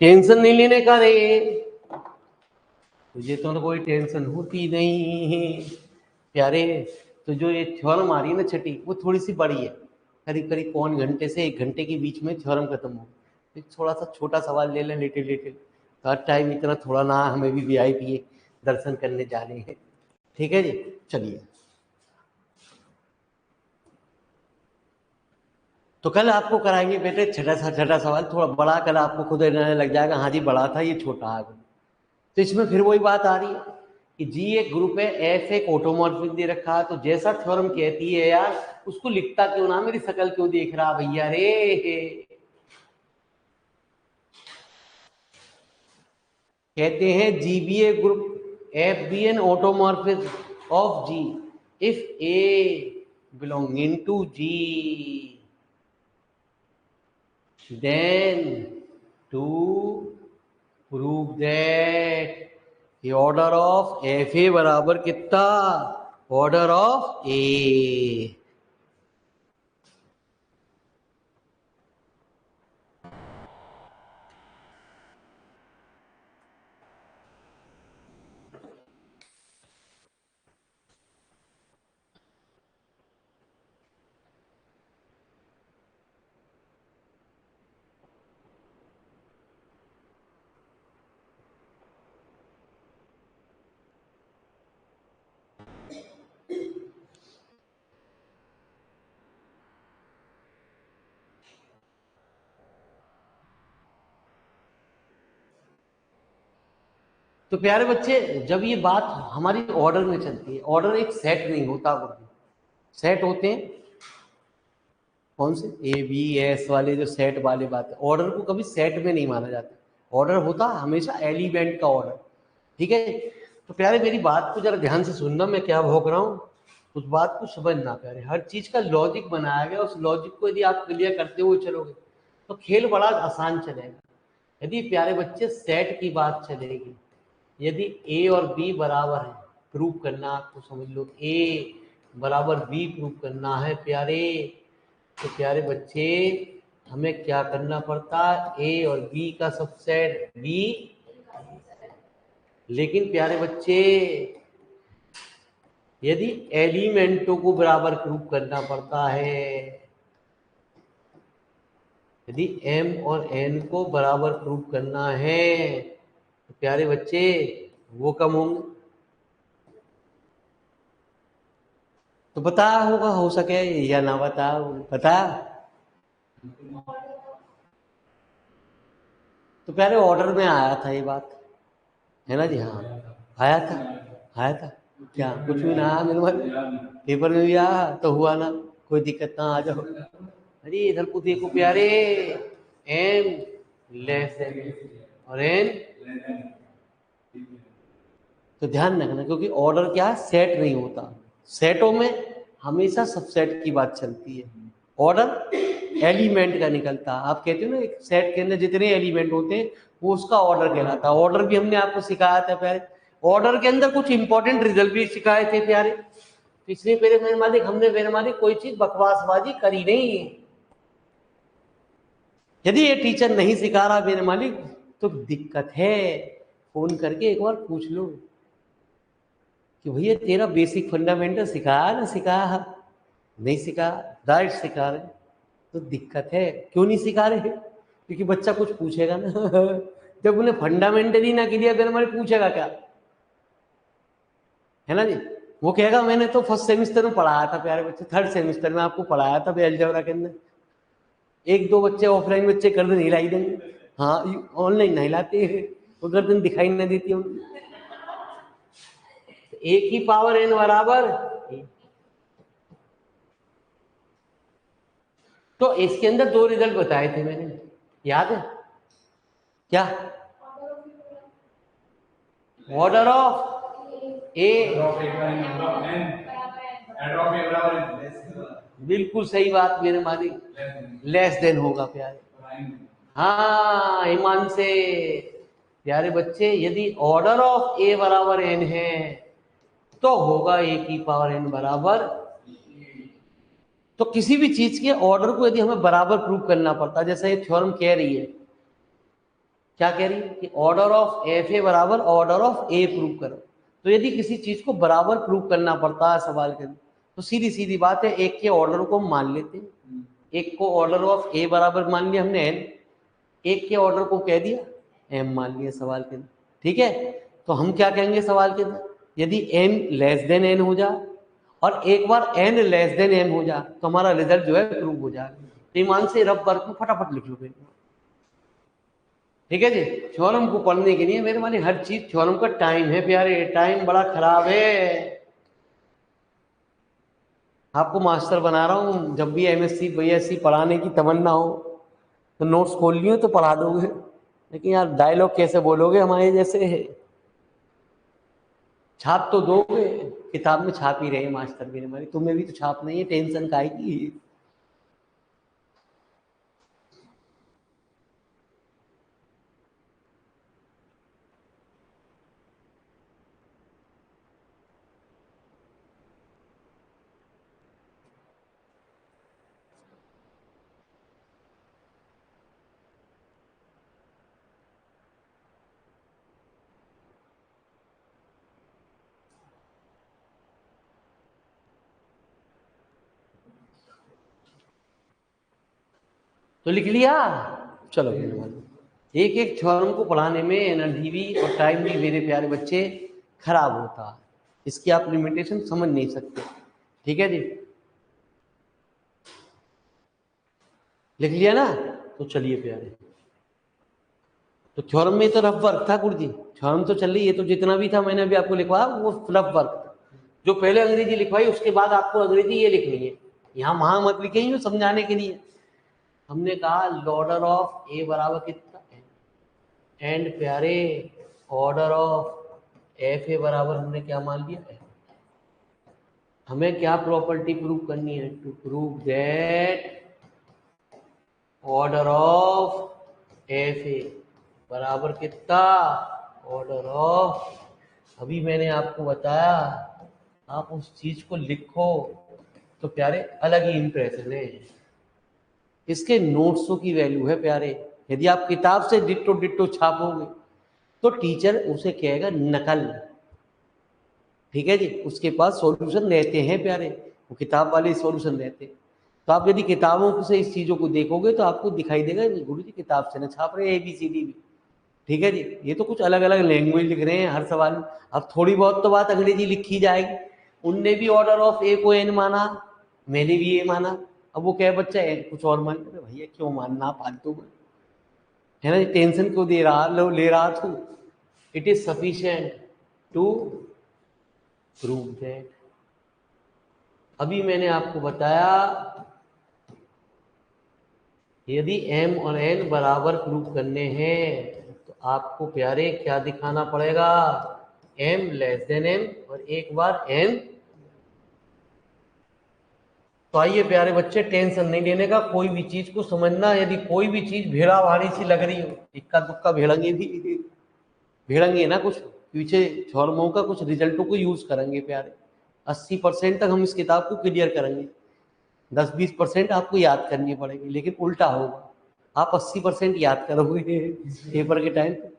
Tension नहीं लेने का रे, तुझे तो कोई टेंशन होती नहीं प्यारे। तो जो ये थ्योरम आ रही है ना छठी, वो थोड़ी सी बड़ी है, करीब करीब पौन घंटे से 1 घंटे के बीच में थ्योरम खत्म हो। एक थोड़ा सा छोटा सवाल ले लें, लिटिल लिटिल। हर टाइम इतना थोड़ा ना, हमें भी वीआईपी है, दर्शन करने जाने हैं। ठीक है जी, चलिए। तो कल आपको कराएंगे बेटे छठा सवाल, थोड़ा बड़ा, कल आपको खुद लग जाएगा हाँ जी बड़ा था, ये छोटा आ गया। तो इसमें फिर वही बात आ रही है कि जी एक ग्रुप है, एफ एक ऑटोमॉर्फिक दे रखा है, तो जैसा थ्योरम कहती है यार उसको लिखता क्यों ना, मेरी शक्ल क्यों देख रहा भैया रे। कहते हैं G be a group f be an automorphic of G if a belonging to G, then to prove that the order of fa बराबर कितना, ऑर्डर ऑफ ए। तो प्यारे बच्चे, जब ये बात हमारी ऑर्डर में चलती है, ऑर्डर एक सेट नहीं होता, वो सेट होते हैं कौन से, ए बी एस वाले जो सेट वाले बात है, ऑर्डर को कभी सेट में नहीं माना जाता। ऑर्डर होता हमेशा एलिमेंट का ऑर्डर। ठीक है, तो प्यारे मेरी बात को जरा ध्यान से सुनना, मैं क्या भोग रहा हूँ उस बात को समझना प्यारे। हर चीज का लॉजिक बनाया गया, उस लॉजिक को यदि आप क्लियर करते हुए चलोगे तो खेल बड़ा आसान चलेगा। यदि प्यारे बच्चे सेट की बात चलेगी, यदि ए और बी बराबर है, प्रूव करना, आपको समझ लो ए बराबर बी प्रूव करना है प्यारे, तो प्यारे बच्चे हमें क्या करना पड़ता, ए और बी का सबसेट बी। लेकिन प्यारे बच्चे यदि एलिमेंटों को बराबर प्रूव करना पड़ता है, यदि m और n को बराबर प्रूव करना है तो प्यारे बच्चे वो कम होंगे। तो बता होगा, हो सके या ना बताओ, बता। तो प्यारे ऑर्डर में आया था ये बात, है ना जी, हाँ आया था, आया था। क्या कुछ भी ना आया मेरे मन, पेपर में भी आया तो हुआ ना, कोई दिक्कत ना, आ जाओ। अरे इधर को देखो प्यारे, एन लेस देन और एन, तो ध्यान रखना, क्योंकि ऑर्डर क्या है, सेट नहीं होता। सेटों में हमेशा सबसेट की बात चलती है, ऑर्डर एलिमेंट का निकलता। आप कहते हो ना एक सेट के अंदर जितने एलिमेंट होते हैं वो उसका ऑर्डर कहलाता है। ऑर्डर भी हमने आपको सिखाया था प्यारे, ऑर्डर के अंदर कुछ इंपॉर्टेंट रिजल्ट भी सिखाए थे प्यारे। तो इसलिए मेरे मालिक, हमने मेरे मालिक कोई चीज बकवासबाजी करी नहीं है। यदि ये टीचर नहीं सिखा रहा मेरे मालिक तो दिक्कत है, फोन करके एक बार पूछ लो कि भैया तेरा बेसिक फंडामेंटल सिखाया ना, सिखाया नहीं, सिखा राइट सिखा रहे, तो दिक्कत है। क्यों नहीं सिखा रहे, क्योंकि बच्चा कुछ पूछेगा ना जब उन्हें फंडामेंटल ही ना क्लियर कर हमारे पूछेगा क्या, है ना जी। वो कहेगा मैंने तो फर्स्ट सेमिस्टर में पढ़ाया था प्यारे बच्चे, थर्ड सेमिस्टर में आपको पढ़ाया था अलजेब्रा के अंदर। एक दो बच्चे ऑफलाइन बच्चे गर्दन हिलाई देंगे, हाँ ऑनलाइन नहीं हिलाते, वो गर्दन दिखाई नहीं देती उनको। एक ही पावर एन बराबर, तो इसके अंदर दो रिजल्ट बताए थे मैंने, याद है क्या, ऑर्डर ऑफ ए, बिल्कुल सही बात मेरे मालिक, लेस देन होगा प्यारे। हाँ ईमान से प्यारे बच्चे, यदि ऑर्डर ऑफ ए बराबर एन है तो होगा ए की पावर एन बराबर। तो किसी भी चीज के ऑर्डर को यदि हमें बराबर प्रूव करना पड़ता है, जैसे ये थ्योरम कह रही है क्या कह रही है कि ऑर्डर ऑफ एफ ए बराबर ऑर्डर ऑफ ए प्रूव करो। तो यदि किसी चीज को बराबर प्रूव करना पड़ता है सवाल के अंदर, तो सीधी सीधी बात है, एक के ऑर्डर को मान लेते हैं। एक को ऑर्डर ऑफ ए बराबर मान लिया हमने एन, एक के ऑर्डर को कह दिया एम मान लिया सवाल के अंदर। ठीक है, तो हम क्या कहेंगे सवाल के अंदर, यदि एम लेस देन एन हो जाए और एक बार एन लेस देन एम हो जाए तो हमारा रिजल्ट जो है प्रूव हो जाएगा। तो ईमान से रफ वर्क में फटाफट लिख लो। ठीक है जी, थ्योरम को पढ़ने के लिए मेरे माने हर चीज थ्योरम का टाइम है प्यारे, टाइम बड़ा खराब है। आपको मास्टर बना रहा हूं, जब भी एमएससी बीएससी पढ़ाने की तमन्ना हो तो नोट्स खोल लियो तो पढ़ा दोगे, लेकिन यार डायलॉग कैसे बोलोगे हमारे जैसे। छाप तो दोगे, किताब में छाप ही रहे मास्टर मेरे मारे, तुम्हें भी तो छाप नहीं है, टेंशन काहे की। तो लिख लिया, चलो। एक एक थ्योरम को पढ़ाने में एनर्जी भी और टाइम भी मेरे प्यारे बच्चे खराब होता है, इसकी आप लिमिटेशन समझ नहीं सकते। ठीक है जी, लिख लिया ना, तो चलिए प्यारे। तो थ्योरम में तो रफ वर्क था गुरु जी, थ्योरम तो चल रही है, तो जितना भी था मैंने अभी आपको लिखवाया वो रफ वर्क था। जो पहले अंग्रेजी लिखवाई उसके बाद आपको अंग्रेजी ये लिखनी है, यहाँ वहां मत लिखेंगे समझाने के लिए। हमने कहा ऑर्डर ऑफ ए बराबर कितना है, एंड प्यारे ऑर्डर ऑफ एफ ए बराबर हमने क्या मान लिया है। हमें क्या प्रॉपर्टी प्रूव करनी है, to prove that order of f a बराबर कितना, ऑर्डर ऑफ, अभी मैंने आपको बताया आप उस चीज को लिखो तो प्यारे अलग ही इंप्रेशन है। इसके नोट्सों की वैल्यू है प्यारे, यदि आप किताब से डिट्टो डिट्टो छापोगे तो टीचर उसे कहेगा नकल। ठीक है जी, उसके पास सॉल्यूशन रहते हैं प्यारे, वो किताब वाले सॉल्यूशन रहते हैं। तो आप यदि किताबों से इस चीजों को देखोगे तो आपको दिखाई देगा गुरु जी किताब से ना छाप रहे ABCD भी। ठीक है जी, ये तो कुछ अलग अलग लैंग्वेज लिख रहे हैं हर सवाल में। अब थोड़ी बहुत तो बात अंग्रेजी लिखी जाएगी। उनने भी ऑर्डर ऑफ ए को एन माना, मैंने भी ए माना, अब वो क्या बच्चा कुछ और मान, भैया क्यों मानना फालतू में, है ना, टेंशन क्यों दे रहा ले रहा तू। It is sufficient to prove that. अभी मैंने आपको बताया यदि m और n बराबर प्रूव करने हैं तो आपको प्यारे क्या दिखाना पड़ेगा, m लेस देन m और एक बार n। तो आइए प्यारे बच्चे, टेंशन नहीं लेने का, कोई भी चीज को समझना, यदि कोई भी चीज भेड़ा भारी सी लग रही हो, इक्का दुक्का भेड़ेंगे भी, भेड़ेंगे ना कुछ पीछे थ्योरमों का कुछ रिजल्टों को यूज करेंगे प्यारे। 80% तक हम इस किताब को क्लियर करेंगे, 10-20% आपको याद करनी पड़ेगी, लेकिन उल्टा होगा, आप 80% याद करोगे पेपर के टाइम पे,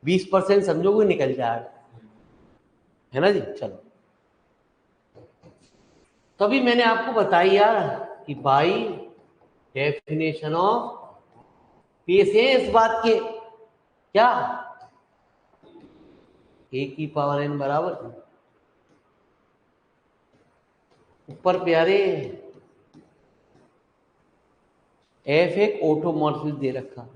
20% समझोगे निकल जाएगा, है ना जी। चलो, तभी मैंने आपको बताई यार कि बाई डेफिनेशन ऑफ पेशेंस बात के क्या, ए की पावर n बराबर ऊपर प्यारे एफ एक ऑटोमॉर्फिज्म दे रखा।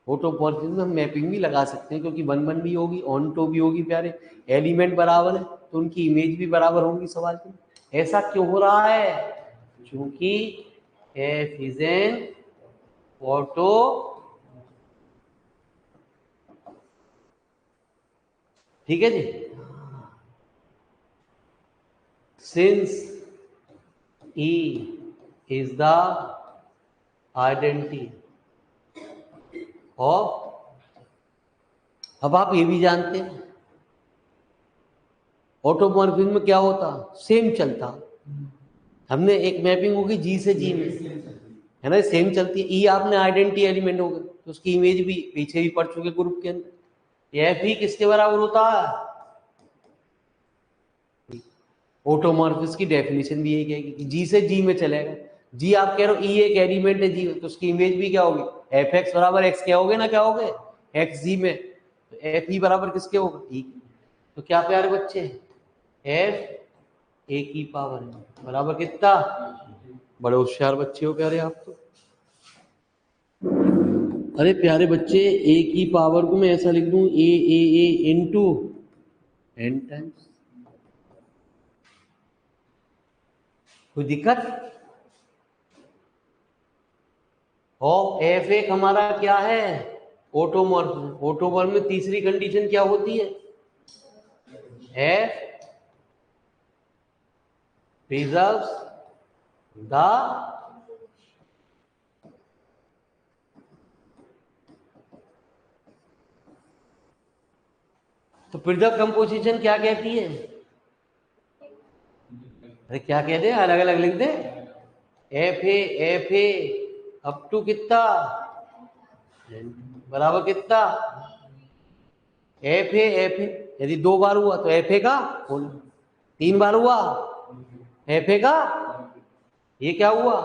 ऑटोमॉर्फिज्म में हम मैपिंग भी लगा सकते हैं, क्योंकि 1-1 भी होगी, ऑन टू भी होगी प्यारे, एलिमेंट बराबर है तो उनकी इमेज भी बराबर होगी सवाल की। ऐसा क्यों हो रहा है, क्योंकि एफ इज एन ऑटो, ठीक है जी, since e is the identity of. अब आप ये भी जानते हैं ऑटोमॉर्फिज्म में क्या होता, सेम चलता, हमने एक मैपिंग होगी जी से जी में, है ना, सेम चलती है। ई आपने आइडेंटिटी एलिमेंट हो गए, तो उसकी इमेज भी पीछे भी पढ़ चुके ग्रुप के अंदर। एफ ही किसके बराबर होता है? ऑटोमॉर्फिज्म की डेफिनेशन भी यही कहेगी कि जी से जी में चलेगा। जी आप कह रहे हो ई एक एलिमेंट है जी, तो उसकी इमेज भी क्या होगी? एफ एक्स बराबर एक्स क्या होगे ना, क्या होगे? एक्स जी में, तो एफ ई बराबर किसके होगा? ई। तो क्या प्यारे बच्चे, एफ ए की पावर बराबर कितना? बड़े होशियार बच्चे हो प्यारे आप तो। अरे प्यारे बच्चे, ए की पावर को मैं ऐसा लिख दूं, ए इनटू एन टाइम्स। कोई दिक्कत? और एफ एक हमारा क्या है? ऑटोमॉर्फ। ऑटोमॉर्फ में तीसरी कंडीशन क्या होती है? एफ प्रिजर्व्स द, तो प्रिजर्व कंपोजिशन क्या कहती है? अरे क्या कहते हैं, अलग अलग लिख दे। एफ ए अप टू कितना बराबर कितना? एफ ए यदि 2 बार हुआ तो एफ ए का होल, 3 बार हुआ एफ ए का, ये क्या हुआ?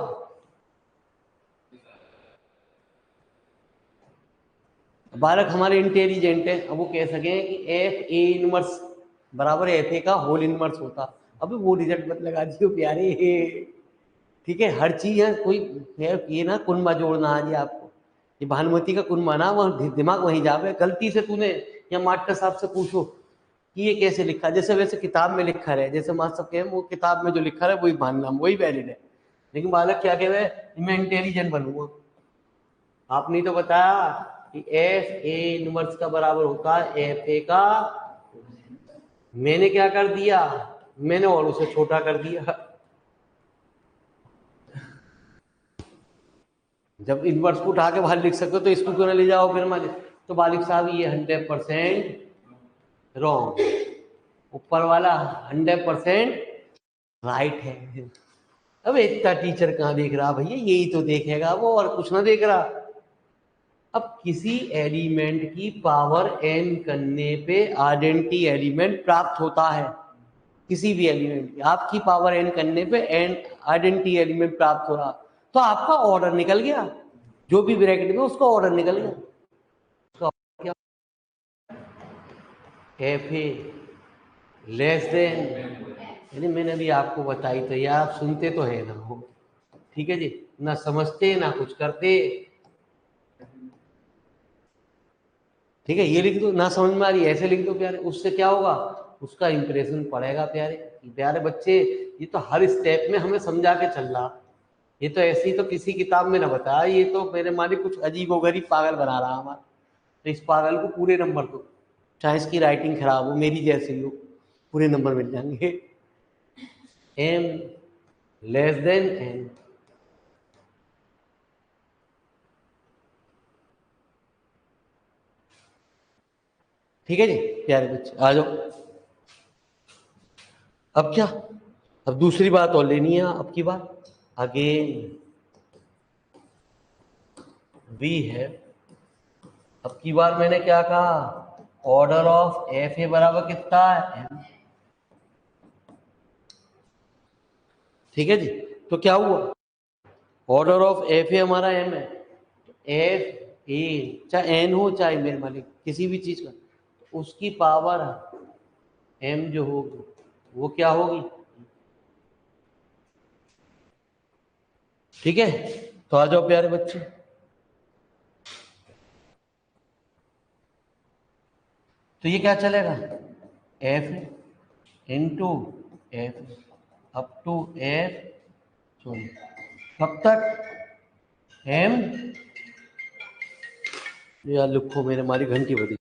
बालक हमारे इंटेलिजेंट है, अब वो कह सके कि एफ ए इनवर्स बराबर एफ ए का होल इनवर्स होता। अभी वो रिजल्ट मत लगा दियो प्यारे, ठीक है? हर चीज है कोई ये ना कुनबा जोड़ना आ जाए आपको, ये भानुमति का कुनबा ना, वह दिमाग वहीं जावे। गलती से तूने या मास्टर साहब से पूछो कि ये कैसे लिखा, जैसे वैसे किताब में लिखा है, जैसे मास्टर साहब कहे वो किताब में जो लिखा है वही मानना, वही वैलिड है। लेकिन बालक क्या कहे, मैं इंटेलिजेंट बनूंगा। आपने तो बताया कि एफ ए इनवर्स का बराबर होता है एफ ए का, मैंने क्या कर दिया, मैंने और उसे छोटा कर दिया। जब इनवर्स को उठा के बाहर लिख सकते हो तो इसको क्यों ना ले जाओ फिर हमारे। तो बालिक साहब ये 100% रॉन्ग, ऊपर वाला 100% राइट है। अब इतना टीचर कहाँ देख रहा भैया, यही तो देखेगा वो, और कुछ ना देख रहा। अब किसी एलिमेंट की पावर n करने पे आइडेंटिटी एलिमेंट प्राप्त होता है। किसी भी एलिमेंट की आपकी पावर n करने पे n आइडेंटिटी एलिमेंट प्राप्त हो रहा, तो आपका ऑर्डर निकल गया, जो भी ब्रैकेट में उसका ऑर्डर निकल गया। उसका क्या? एफ ए लेस देन, यानी मैंने अभी आपको बताई तो यार आप सुनते तो है ना हो, ठीक है जी, ना समझते ना कुछ करते। ठीक है, ये लिख दो, ना समझ में आ रही ऐसे लिख दो प्यारे, उससे क्या होगा, उसका इंप्रेशन पड़ेगा प्यारे। प्यारे बच्चे, ये तो हर स्टेप में हमें समझा के चल रहा, ये तो ऐसे ही तो किसी किताब में ना बताया, ये तो मेरे मालिक कुछ अजीबोगरीब पागल बना रहा हमारा। तो इस पागल को पूरे नंबर दो, चाहे इसकी राइटिंग खराब हो, मेरी जैसी हो, पूरे नंबर मिल जाएंगे। एम लेस देन एन, ठीक है जी प्यारे बच्चे, आ जाओ। अब क्या, अब दूसरी बात और लेनी है, अब की बात अगेन वी है। अब की बार मैंने क्या कहा, ऑर्डर ऑफ एफ ए बराबर कितना है? एम। ठीक है जी, तो क्या हुआ, ऑर्डर ऑफ एफ ए हमारा एम है, एफ ए चाहे एन हो चाहे मेरे मालिक किसी भी चीज का, तो उसकी पावर एम जो होगी वो क्या होगी? ठीक है, तो आ जाओ प्यारे बच्चे। तो ये क्या चलेगा, f into f up to f, sorry कब तक, एम, यार लिखो मेरे हमारी घंटी बजी।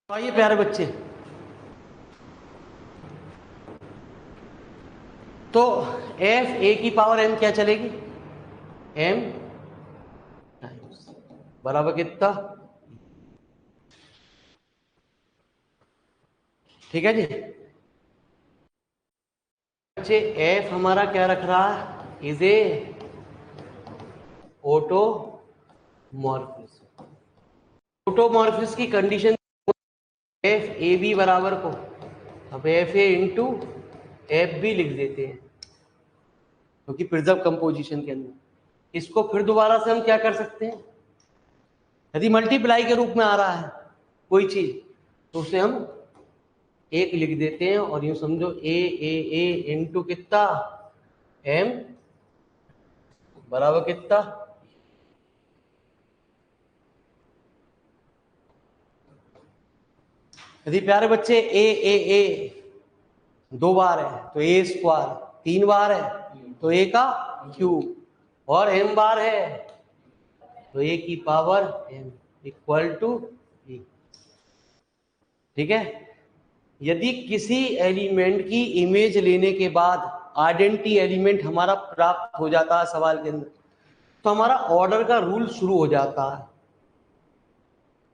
आइए प्यारे बच्चे, तो एफ ए की पावर एम क्या चलेगी, एम टाइम्स बराबर कितना, ठीक है जी बच्चे। एफ हमारा क्या रख रहा है, इज ए ऑटोमॉर्फिस। ऑटोमॉर्फिस की कंडीशन एफ ए बी बराबर को अब f a into f b लिख देते हैं, क्योंकि प्रिजर्व कंपोजिशन के अंदर इसको फिर दोबारा से हम क्या कर सकते हैं, यदि मल्टीप्लाई के रूप में आ रहा है कोई चीज तो उसे हम एक लिख देते हैं, और यूं समझो ए इंटू कितना, एम बराबर कितना, यदि प्यारे बच्चे ए दो बार है तो ए स्क्वायर, तीन बार है तो ए का क्यूब, और एम बार है तो ए की पावर एम इक्वल टू ई, ठीक है। यदि किसी एलिमेंट की इमेज लेने के बाद आइडेंटिटी एलिमेंट हमारा प्राप्त हो जाता है सवाल के अंदर, तो हमारा ऑर्डर का रूल शुरू हो जाता है,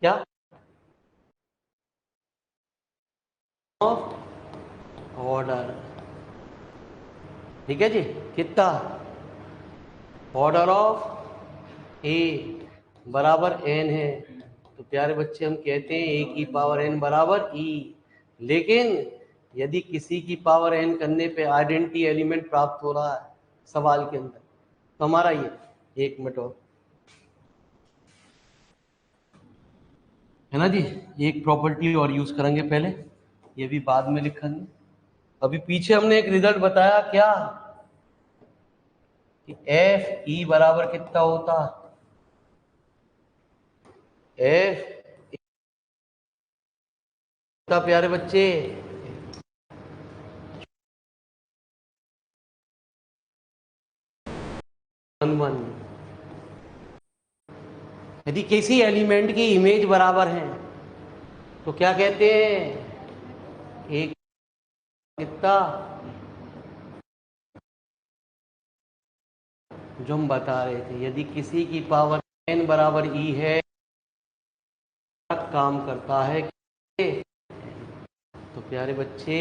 क्या ऑफ ऑर्डर, ठीक है जी, कितना ऑर्डर ऑफ ए बराबर एन है, तो प्यारे बच्चे हम कहते हैं ए की पावर एन बराबर ई। लेकिन यदि किसी की पावर एन करने पे आइडेंटिटी एलिमेंट प्राप्त हो रहा है सवाल के अंदर, तो हमारा ये एक मिनट और है ना जी, एक प्रॉपर्टी और यूज करेंगे पहले, ये भी बाद में लिखेंगे। अभी पीछे हमने एक रिजल्ट बताया क्या, कि एफ ई बराबर कितना होता, एफ प्यारे बच्चे 1 यदि किसी एलिमेंट की इमेज बराबर है तो क्या कहते हैं, एक कितना, जो हम बता रहे थे यदि किसी की पावर एन बराबर ई है, काम करता है तो प्यारे बच्चे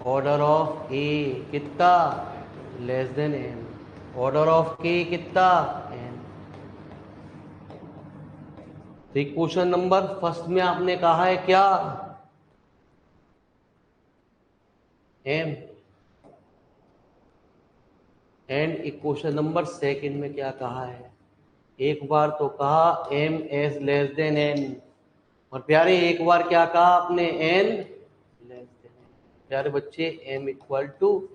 ऑर्डर ऑफ ए कितना, less than n, order of k कितना, एन। तो क्वेश्चन नंबर फर्स्ट में आपने कहा है क्या, m, and equation number second में क्या कहा है, एक बार तो कहा m s less than n, और प्यारे एक बार क्या कहा आपने, एन लेस देन एन। प्यारे बच्चे एम इक्वल टू,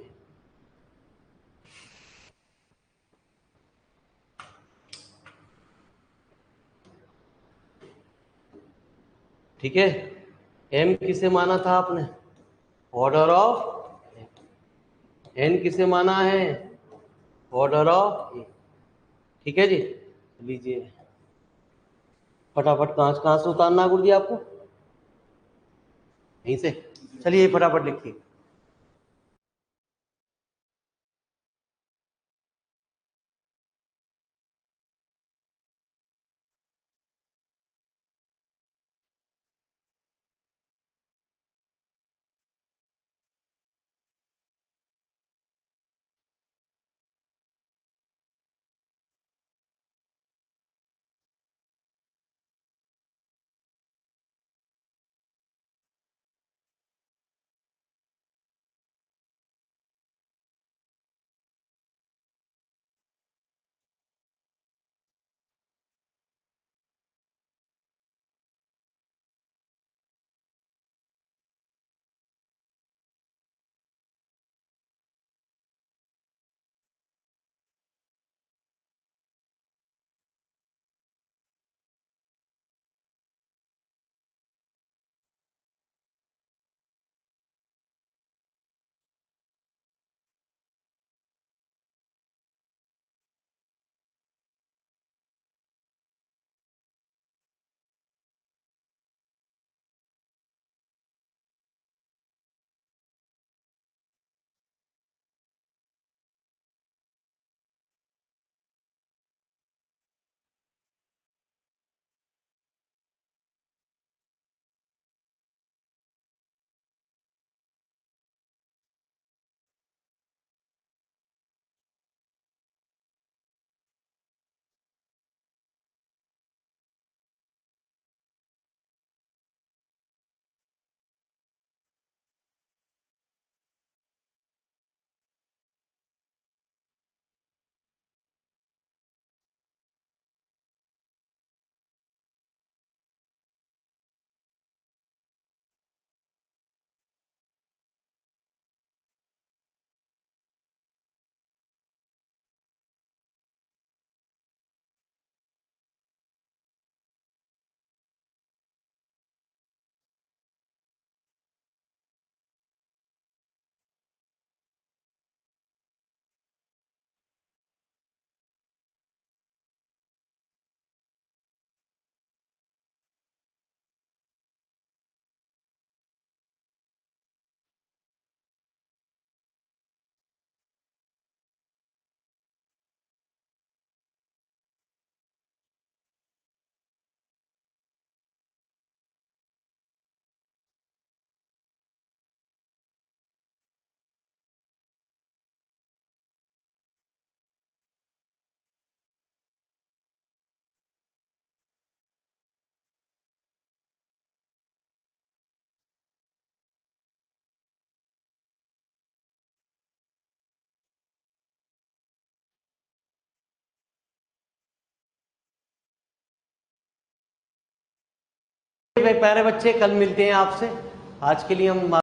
ठीक है, एम किसे माना था आपने, ऑर्डर ऑफ, एन किसे माना है, ऑर्डर ऑफ ए, ठीक है जी। लीजिए फटाफट, कहाँ से उतारना गुरु जी आपको, यहीं से, चलिए फटाफट लिखिए। भाई प्यारे बच्चे, कल मिलते हैं आपसे। आज के लिए हम